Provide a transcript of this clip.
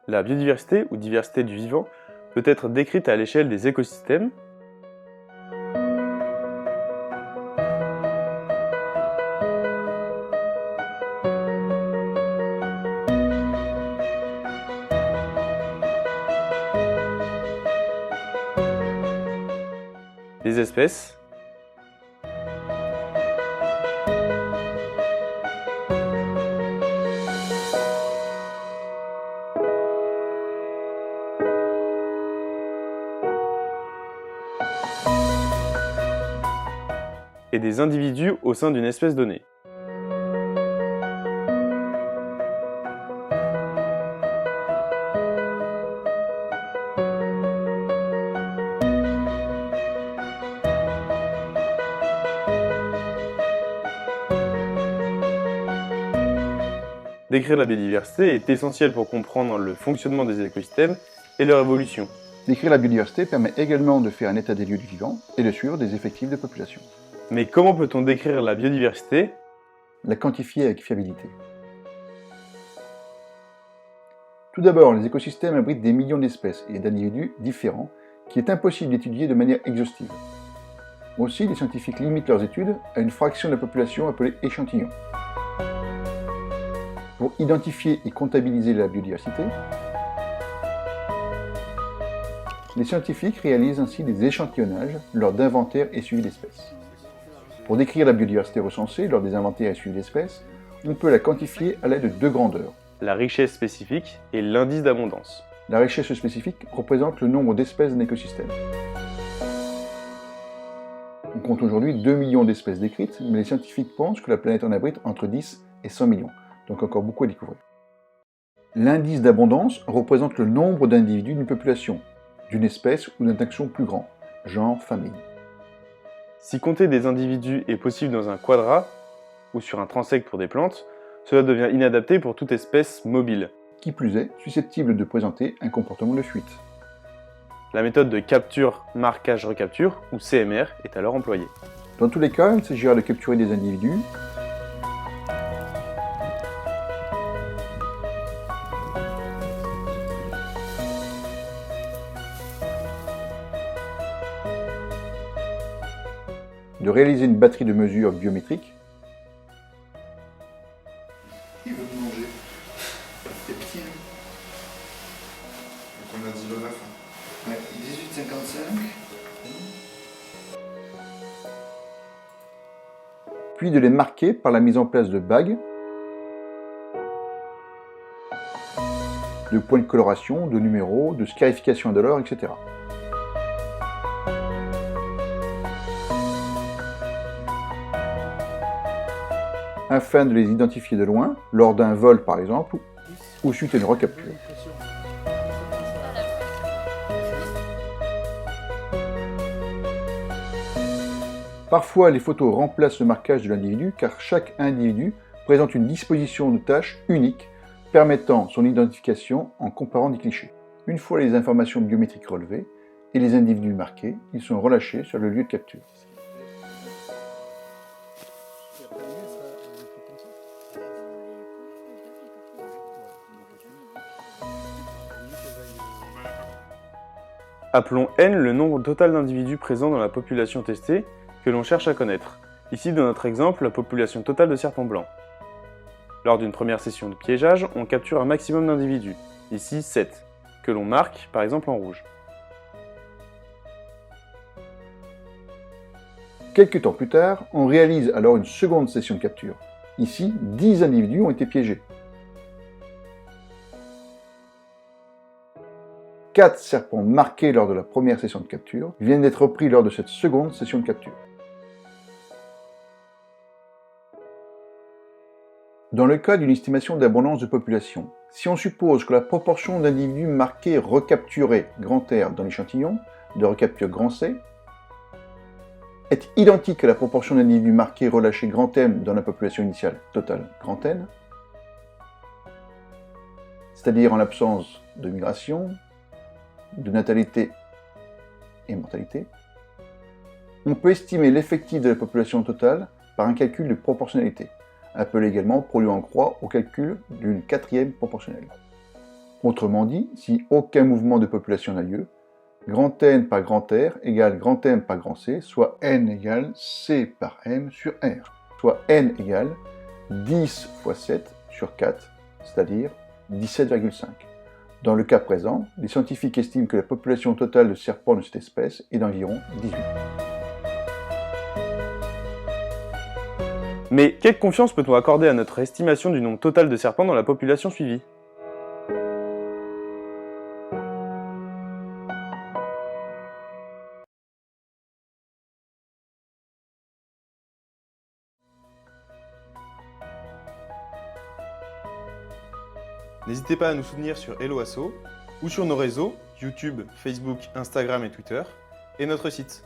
La biodiversité ou diversité du vivant peut être décrite à l'échelle des écosystèmes, des espèces, et des individus au sein d'une espèce donnée. Décrire la biodiversité est essentiel pour comprendre le fonctionnement des écosystèmes et leur évolution. Décrire la biodiversité permet également de faire un état des lieux du vivant et de suivre des effectifs de population. Mais comment peut-on décrire la biodiversité? La quantifier avec fiabilité. Tout d'abord, les écosystèmes abritent des millions d'espèces et d'individus différents qui est impossible d'étudier de manière exhaustive. Aussi, les scientifiques limitent leurs études à une fraction de la population appelée échantillon. Pour identifier et comptabiliser la biodiversité, les scientifiques réalisent ainsi des échantillonnages lors d'inventaires et suivi d'espèces. Pour décrire la biodiversité recensée lors des inventaires et suivi d'espèces, on peut la quantifier à l'aide de deux grandeurs. La richesse spécifique et l'indice d'abondance. La richesse spécifique représente le nombre d'espèces d'un écosystème. On compte aujourd'hui 2 millions d'espèces décrites, mais les scientifiques pensent que la planète en abrite entre 10 et 100 millions, donc encore beaucoup à découvrir. L'indice d'abondance représente le nombre d'individus d'une population, d'une espèce ou d'un taxon plus grand, genre, famille. Si compter des individus est possible dans un quadrat ou sur un transect pour des plantes, cela devient inadapté pour toute espèce mobile. Qui plus est, susceptible de présenter un comportement de fuite. La méthode de capture, marquage, recapture, ou CMR, est alors employée. Dans tous les cas, il s'agira de capturer des individus, de réaliser une batterie de mesures biométriques, Il veut me manger. C'est petit, hein. Donc on a dit le 9. Ouais, 18,55. puis de les marquer par la mise en place de bagues, de points de coloration, de numéros, de scarification indolore, etc. Afin de les identifier de loin, lors d'un vol par exemple, ou suite à une recapture. Parfois, les photos remplacent le marquage de l'individu car chaque individu présente une disposition de tâches unique permettant son identification en comparant des clichés. Une fois les informations biométriques relevées et les individus marqués, ils sont relâchés sur le lieu de capture. Appelons N le nombre total d'individus présents dans la population testée que l'on cherche à connaître. Ici, dans notre exemple, la population totale de serpents blancs. Lors d'une première session de piégeage, on capture un maximum d'individus, ici 7, que l'on marque par exemple en rouge. Quelques temps plus tard, on réalise alors une seconde session de capture. Ici, 10 individus ont été piégés. 4 serpents marqués lors de la première session de capture viennent d'être repris lors de cette seconde session de capture. Dans le cas d'une estimation d'abondance de population, si on suppose que la proportion d'individus marqués recapturés grand R dans l'échantillon de recapture grand C est identique à la proportion d'individus marqués relâchés grand M dans la population initiale totale grand N, c'est-à-dire en l'absence de migration, de natalité et mortalité, on peut estimer l'effectif de la population totale par un calcul de proportionnalité, appelé également produit en croix au calcul d'une quatrième proportionnelle. Autrement dit, si aucun mouvement de population n'a lieu, grand N par grand R égale grand M par grand C, soit N égale C par M sur R, soit N égale 10 fois 7 sur 4, c'est-à-dire 17,5. Dans le cas présent, les scientifiques estiment que la population totale de serpents de cette espèce est d'environ 18. Mais quelle confiance peut-on accorder à notre estimation du nombre total de serpents dans la population suivie ? N'hésitez pas à nous soutenir sur Hello Asso ou sur nos réseaux YouTube, Facebook, Instagram et Twitter, et notre site.